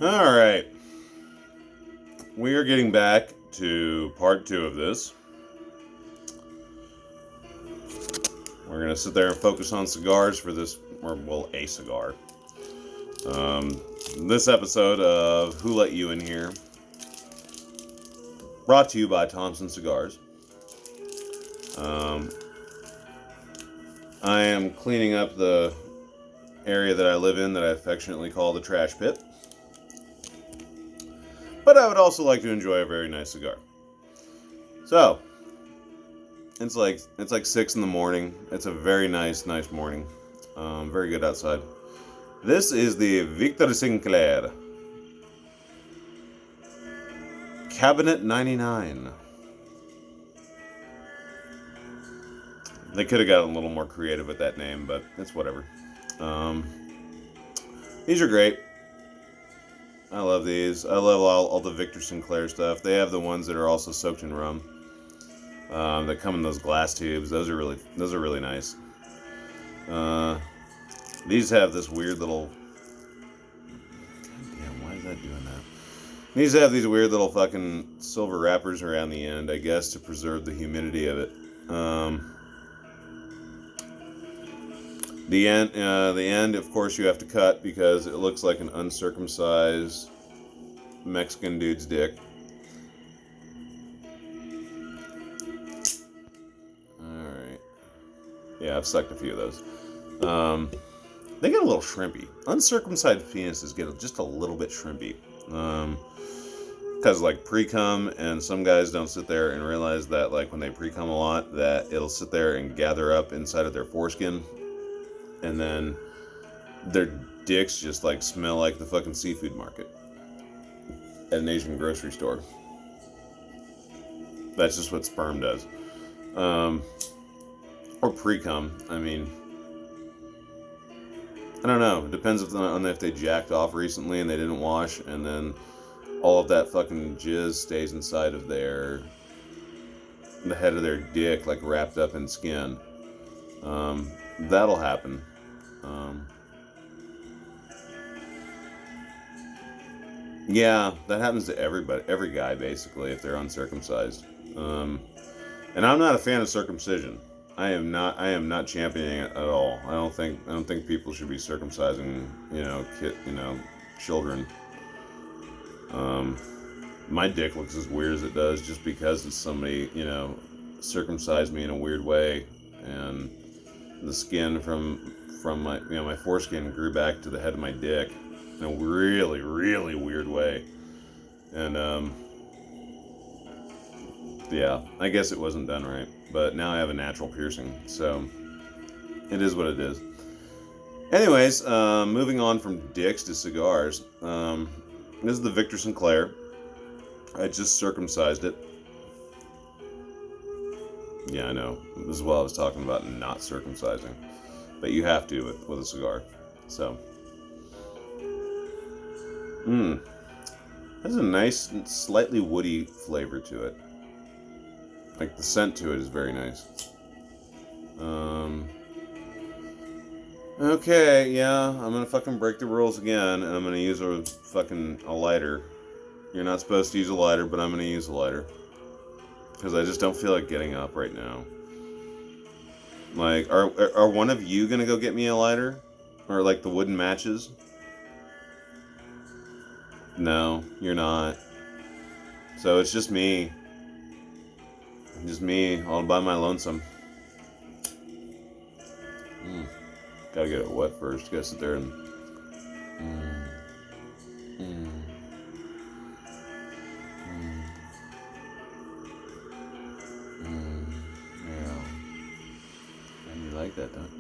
All right. We are getting back to part two of this. We're going to sit there and focus on cigars for this, or, well, a cigar. This episode of Who Let You In Here, brought to you by Thompson Cigars. I am cleaning up the area that I live in that I affectionately call the trash pit. But I would also like to enjoy a very nice cigar. So, it's like 6 in the morning. It's a very nice morning. Very good outside. This is the Victor Sinclair Cabinet 99. They could have gotten a little more creative with that name, but it's whatever. These are great. I love these. I love all the Victor Sinclair stuff. They have the ones that are also soaked in rum. That come in those glass tubes. Those are really nice. These have this weird little. God damn, why is that doing that? These have these weird little fucking silver wrappers around the end, I guess, to preserve the humidity of it. The end, of course, you have to cut because it looks like an uncircumcised Mexican dude's dick. Alright. Yeah, I've sucked a few of those. They get a little shrimpy. Uncircumcised penises get just a little bit shrimpy. Because, like, pre-cum, and some guys don't sit there and realize that, like, when they pre-cum a lot, that it'll sit there and gather up inside of their foreskin. And then their dicks just, like, smell like the fucking seafood market at an Asian grocery store. That's just what sperm does. Or pre-cum. I mean, I don't know. It depends on if they jacked off recently and they didn't wash, and then all of that fucking jizz stays inside of the head of their dick, like wrapped up in skin. That'll happen. Yeah, that happens to everybody, every guy basically, if they're uncircumcised. And I'm not a fan of circumcision. I am not championing it at all. I don't think people should be circumcising, children. My dick looks as weird as it does just because it's somebody, circumcised me in a weird way, and the skin from my my foreskin grew back to the head of my dick in a really, really weird way. And yeah, I guess it wasn't done right, but now I have a natural piercing, so it is what it is. Anyways, moving on from dicks to cigars. This is the Victor Sinclair. I just circumcised it. Yeah, I know. This is what I was talking about, not circumcising. But you have to with a cigar. So. Has a nice, slightly woody flavor to it. Like, the scent to it is very nice. Okay, yeah, I'm gonna fucking break the rules again, and I'm gonna use a lighter. You're not supposed to use a lighter, but I'm gonna use a lighter. Because I just don't feel like getting up right now. Like, are one of you gonna go get me a lighter? Or, like, the wooden matches? No, you're not. So it's just me. Just me, all by my lonesome. Gotta get it wet first. Gotta sit there and... Yeah. And you like that, don't you?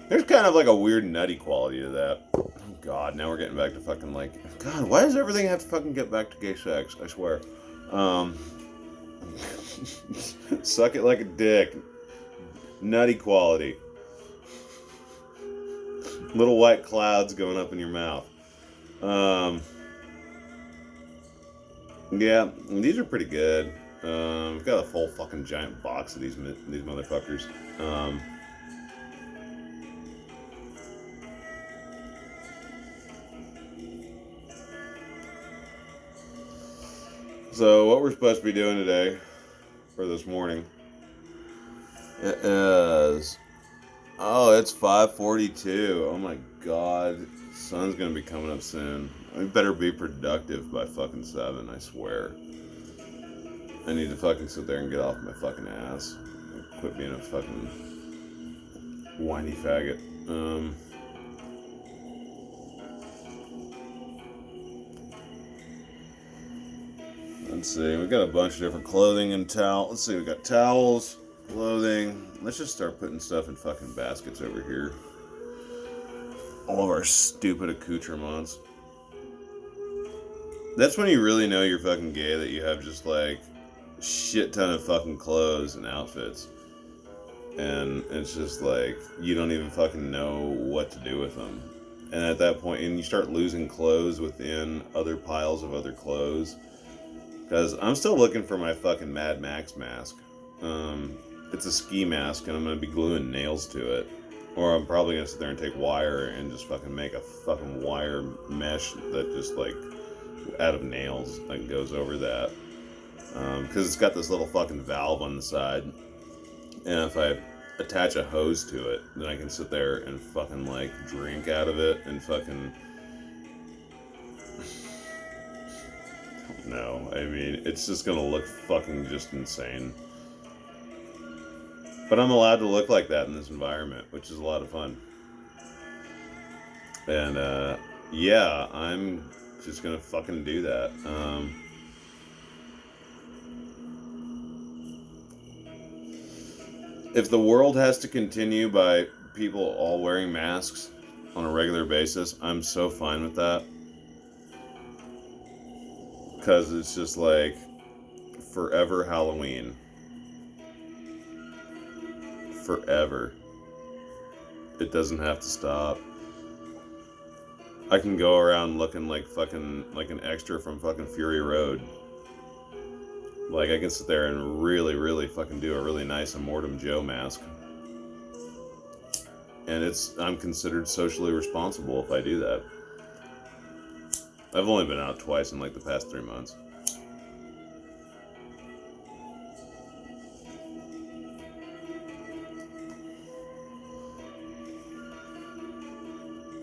There's kind of like a weird nutty quality to that. Oh God, now we're getting back to fucking like, God, why does everything have to fucking get back to gay sex? I swear. Suck it like a dick. Nutty quality. Little white clouds going up in your mouth. Yeah, these are pretty good. We've got a full fucking giant box of these motherfuckers. So what we're supposed to be doing today, or this morning, it is. Oh, it's 5:42. Oh my God, sun's gonna be coming up soon. I better be productive by fucking 7. I swear. I need to fucking sit there and get off my fucking ass. Quit being a fucking whiny faggot. Let's see, we got a bunch of different clothing and towels. Let's see, we got towels, clothing. Let's just start putting stuff in fucking baskets over here. All of our stupid accoutrements. That's when you really know you're fucking gay, that you have just like shit ton of fucking clothes and outfits. And it's just like, you don't even fucking know what to do with them. And at that point, and you start losing clothes within other piles of other clothes. Because I'm still looking for my fucking Mad Max mask. It's a ski mask, and I'm going to be gluing nails to it. Or I'm probably going to sit there and take wire and just fucking make a fucking wire mesh that just like, out of nails, that goes over that. Because it's got this little fucking valve on the side. And if I attach a hose to it, then I can sit there and fucking like drink out of it and fucking... No, I mean, it's just gonna look fucking just insane. But I'm allowed to look like that in this environment, which is a lot of fun. And, yeah, I'm just gonna fucking do that. If the world has to continue by people all wearing masks on a regular basis, I'm so fine with that. Because it's just like forever Halloween. Forever. It doesn't have to stop. I can go around looking like fucking like an extra from fucking Fury Road. Like I can sit there and really, really fucking do a really nice Immortum Joe mask. And I'm considered socially responsible if I do that. I've only been out twice in like the past 3 months.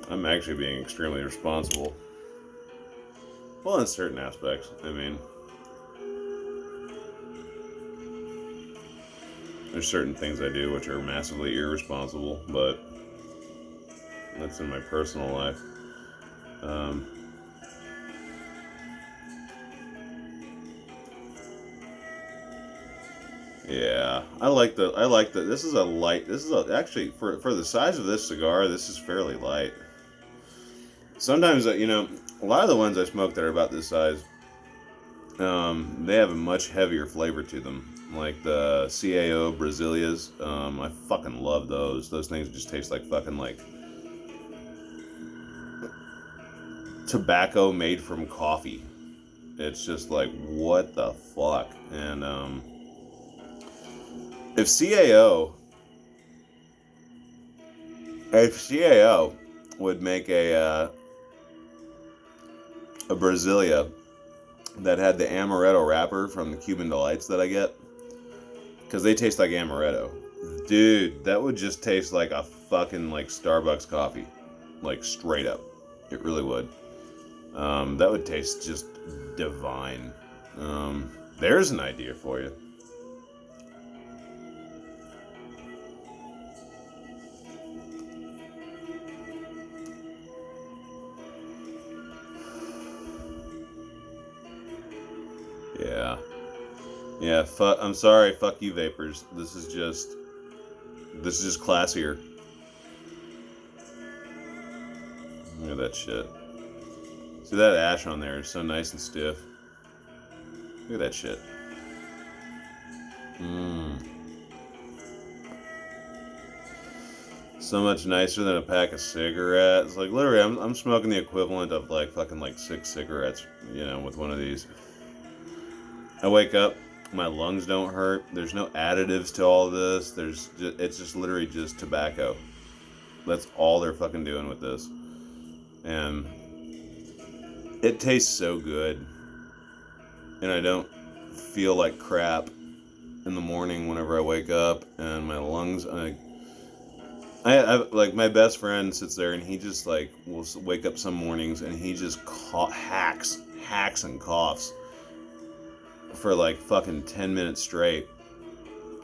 I'm actually being extremely responsible. Well, in certain aspects. I mean, there's certain things I do which are massively irresponsible, but that's in my personal life. Yeah, I like the. This is a light. Actually for the size of this cigar, this is fairly light. Sometimes, a lot of the ones I smoke that are about this size, they have a much heavier flavor to them. Like the CAO Brazilias, I fucking love those. Those things just taste like fucking like tobacco made from coffee. It's just like, what the fuck? And if CAO would make a Brasilia that had the amaretto wrapper from the Cuban Delights that I get, because they taste like amaretto, dude, that would just taste like a fucking like Starbucks coffee, like straight up. It really would. That would taste just divine. There's an idea for you. Yeah, I'm sorry, fuck you vapors. This is just classier. that shit. See that ash on there is so nice and stiff. Look at that shit. So much nicer than a pack of cigarettes. Like literally, I'm smoking the equivalent of like fucking like 6 cigarettes, with one of these. I wake up, my lungs don't hurt. There's no additives to all this. It's just literally just tobacco. That's all they're fucking doing with this, and it tastes so good, and I don't feel like crap in the morning whenever I wake up, and my lungs. I like my best friend sits there and he just like will wake up some mornings and he just hacks and coughs for like fucking 10 minutes straight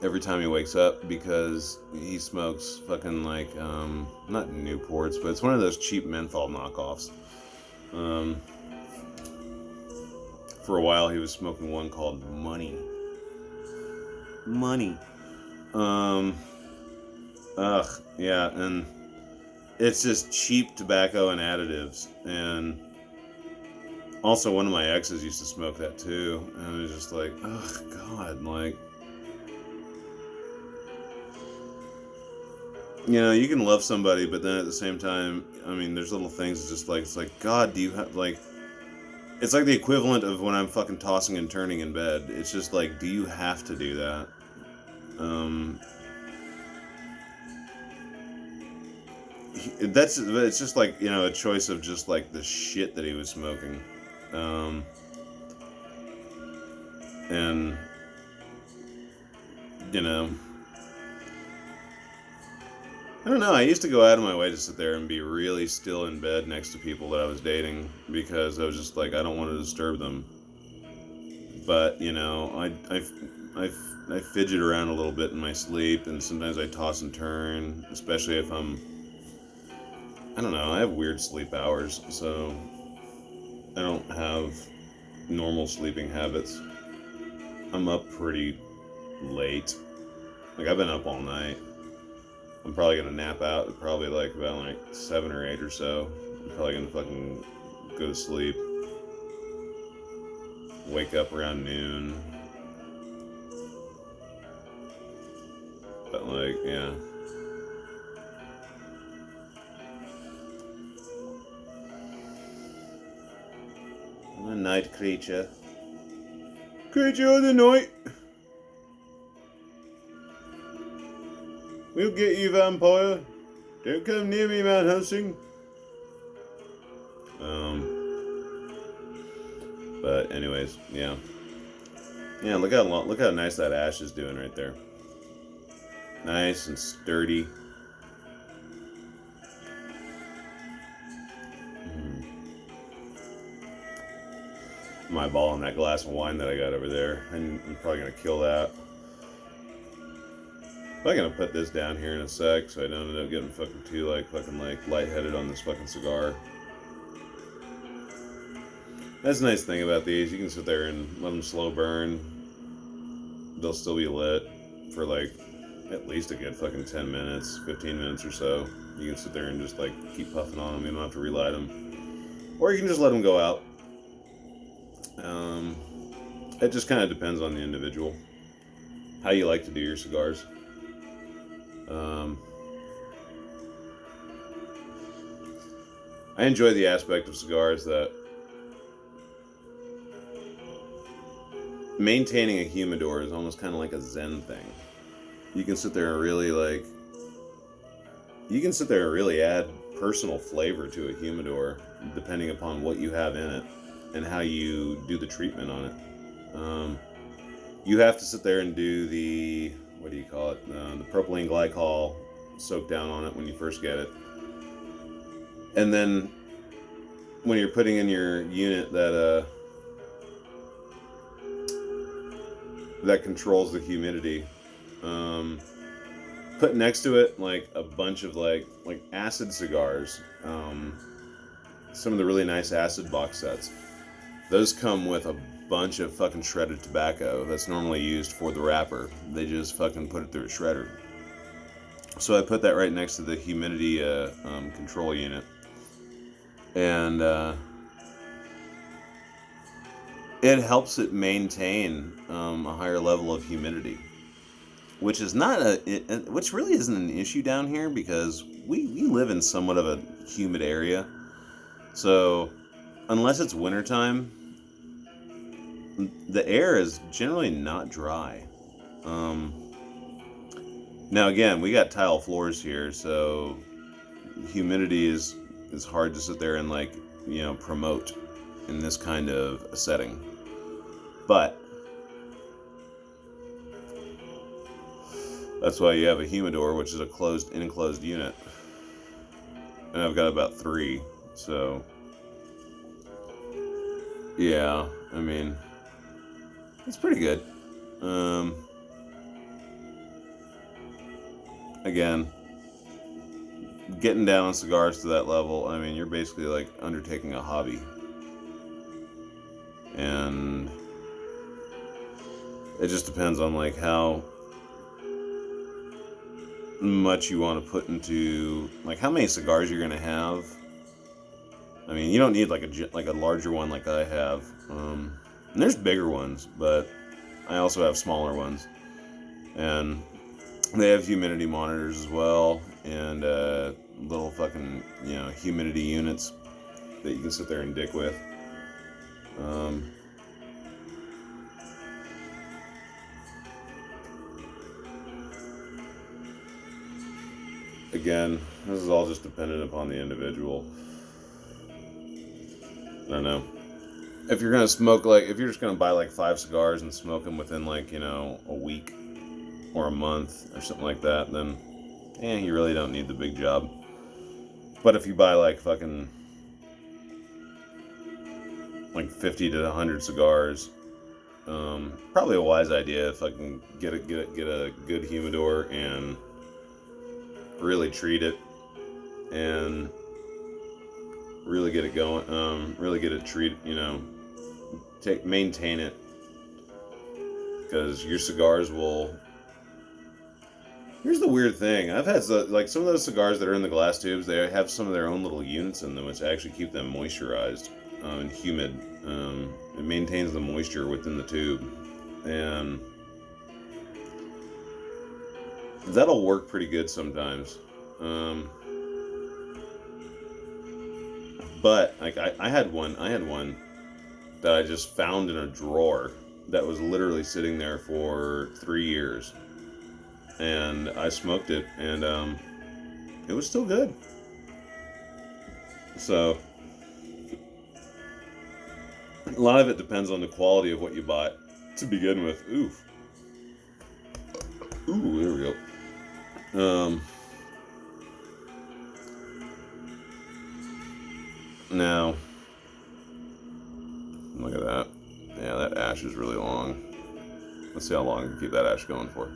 every time he wakes up because he smokes fucking like not Newports, but it's one of those cheap menthol knockoffs. For a while he was smoking one called Money. Yeah, and it's just cheap tobacco and additives. And also one of my exes used to smoke that too, and it was just like, ugh, God, like, you can love somebody, but then at the same time, I mean, there's little things, it's like, God, do you have, like, it's like the equivalent of when I'm fucking tossing and turning in bed. It's just like, do you have to do that? It's just like, a choice of just like the shit that he was smoking. And, I don't know, I used to go out of my way to sit there and be really still in bed next to people that I was dating because I was just like, I don't want to disturb them. But, I fidget around a little bit in my sleep, and sometimes I toss and turn, especially if I don't know, I have weird sleep hours, so I don't have normal sleeping habits. I'm up pretty late. Like, I've been up all night. I'm probably gonna nap out at probably like about like 7 or 8 or so. I'm probably gonna fucking go to sleep. Wake up around noon. But like, yeah. I'm a night creature. Creature of the night. We'll get you, vampire. Don't come near me, man, Helsing. But anyways, yeah. Yeah, look how nice that ash is doing right there. Nice and sturdy. I'm eyeballing that glass of wine that I got over there. I'm probably gonna kill that. I'm gonna put this down here in a sec so I don't end up getting fucking too lightheaded on this fucking cigar. That's the nice thing about these. You can sit there and let them slow burn. They'll still be lit for like at least a good fucking 10 minutes, 15 minutes or so. You can sit there and just like keep puffing on them. You don't have to relight them. Or you can just let them go out. It just kind of depends on the individual. How you like to do your cigars. I enjoy the aspect of cigars that maintaining a humidor is almost kind of like a zen thing. You can sit there and really add personal flavor to a humidor depending upon what you have in it and how you do the treatment on it. You have to sit there and do the, what do you call it, the propylene glycol soak down on it when you first get it. And then when you're putting in your unit that controls the humidity, put next to it like a bunch of like acid cigars, some of the really nice acid box sets. Those come with a bunch of fucking shredded tobacco that's normally used for the wrapper. They just fucking put it through a shredder. So I put that right next to the humidity control unit. And it helps it maintain a higher level of humidity, which is not which really isn't an issue down here because we live in somewhat of a humid area. So unless it's wintertime, the air is generally not dry. Now again, we got tile floors here, so humidity is hard to sit there and like, promote in this kind of a setting. But that's why you have a humidor, which is a closed enclosed unit. And I've got about 3, so yeah, I mean, it's pretty good. Again, getting down on cigars to that level, I mean, you're basically like undertaking a hobby. And it just depends on like how much you want to put into, like, how many cigars you're gonna have. I mean, you don't need like a larger one like I have. And there's bigger ones, but I also have smaller ones, and they have humidity monitors as well, and little fucking humidity units that you can sit there and dick with. Again, this is all just dependent upon the individual. I don't know. If you're gonna smoke, like, if you're just gonna buy like 5 cigars and smoke them within like, a week or a month or something like that, then you really don't need the big job. But if you buy like fucking like 50 to 100 cigars, probably a wise idea if I can get a good humidor and really treat it and really get it going, really get it treated, maintain it, because your cigars will. Here's the weird thing. I've had like some of those cigars that are in the glass tubes. They have some of their own little units in them, which actually keep them moisturized and humid. It maintains the moisture within the tube, and that'll work pretty good sometimes. But like I had one that I just found in a drawer that was literally sitting there for 3 years. And I smoked it, and it was still good. So a lot of it depends on the quality of what you bought to begin with. Ooh, there we go. Now, look at that. Yeah, that ash is really long. Let's see how long I can keep that ash going for.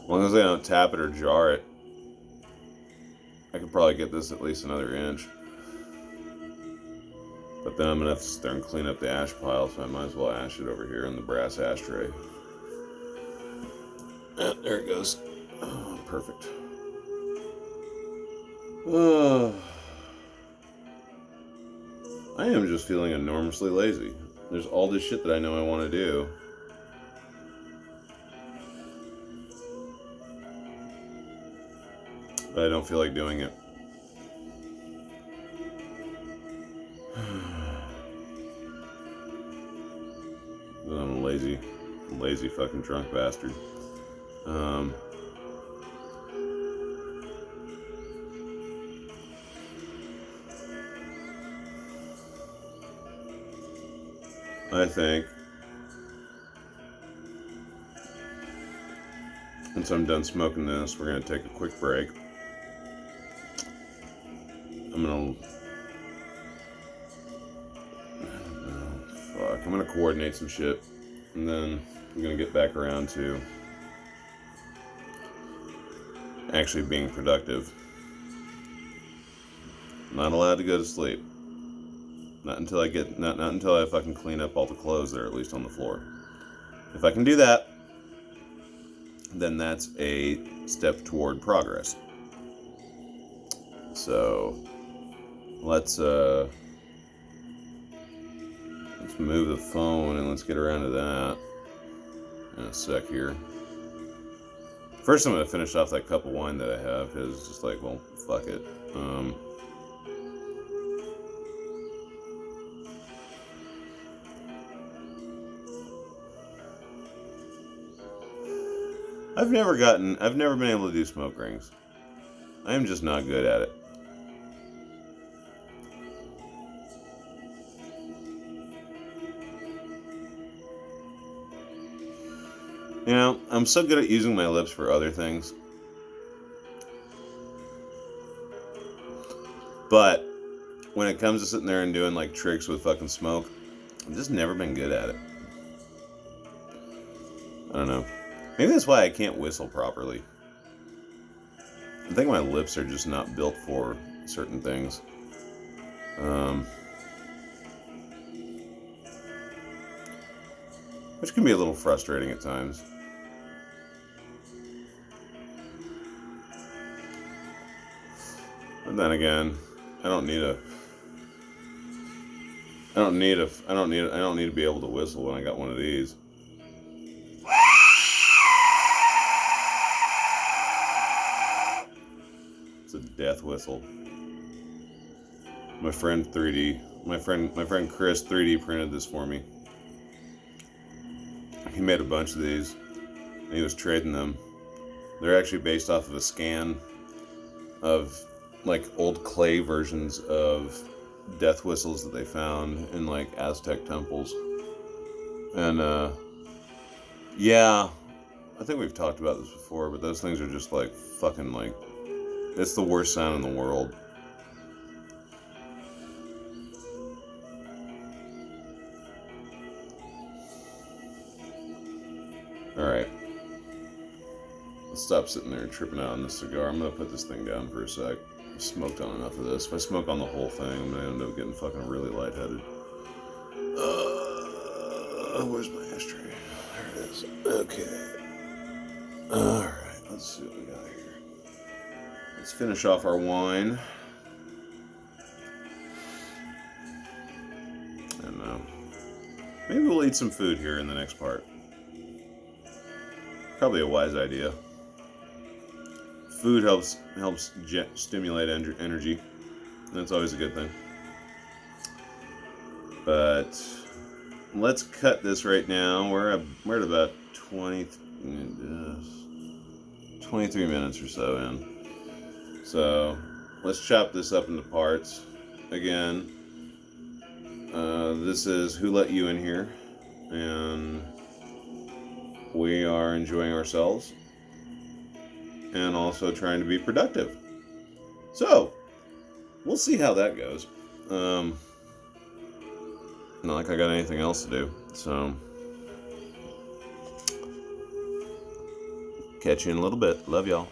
As long as I don't tap it or jar it, I could probably get this at least another inch. But then I'm going to have to sit there and clean up the ash pile, so I might as well ash it over here in the brass ashtray. There it goes. Oh, perfect. I am just feeling enormously lazy. There's all this shit that I know I want to do. But I don't feel like doing it. I'm a lazy fucking drunk bastard. I think once I'm done smoking this, we're going to take a quick break. I'm going to coordinate some shit, and then I'm going to get back around to actually being productive. I'm not allowed to go to sleep. Not until I fucking clean up all the clothes that are at least on the floor. If I can do that, then that's a step toward progress. So let's move the phone and let's get around to that in a sec here. First, I'm going to finish off that cup of wine that I have, because it's just like, well, fuck it. I've never been able to do smoke rings. I am just not good at it. You know, I'm so good at using my lips for other things. But when it comes to sitting there and doing like tricks with fucking smoke, I've just never been good at it. I don't know. Maybe that's why I can't whistle properly. I think my lips are just not built for certain things. Which can be a little frustrating at times. But then again, I don't need to be able to whistle when I got one of these. It's a death whistle. My friend Chris 3D printed this for me. He made a bunch of these, and he was trading them. They're actually based off of a scan of like old clay versions of death whistles that they found in like Aztec temples. And yeah, I think we've talked about this before, but those things are just like fucking like, it's the worst sound in the world. Alright. Let's stop sitting there and tripping out on this cigar. I'm gonna put this thing down for a sec. I've smoked on enough of this. If I smoke on the whole thing, I'm gonna end up getting fucking really lightheaded. Where's my ashtray? There it is. Okay. Alright, let's see what we got here. Let's finish off our wine. And maybe we'll eat some food here in the next part. Probably a wise idea. Food helps stimulate energy. That's always a good thing. But let's cut this right now. We're at about 23 minutes or so in. So let's chop this up into parts. Again, this is Who Let You In Here, and we are enjoying ourselves and also trying to be productive. So we'll see how that goes. Not like I got anything else to do. So catch you in a little bit. Love y'all.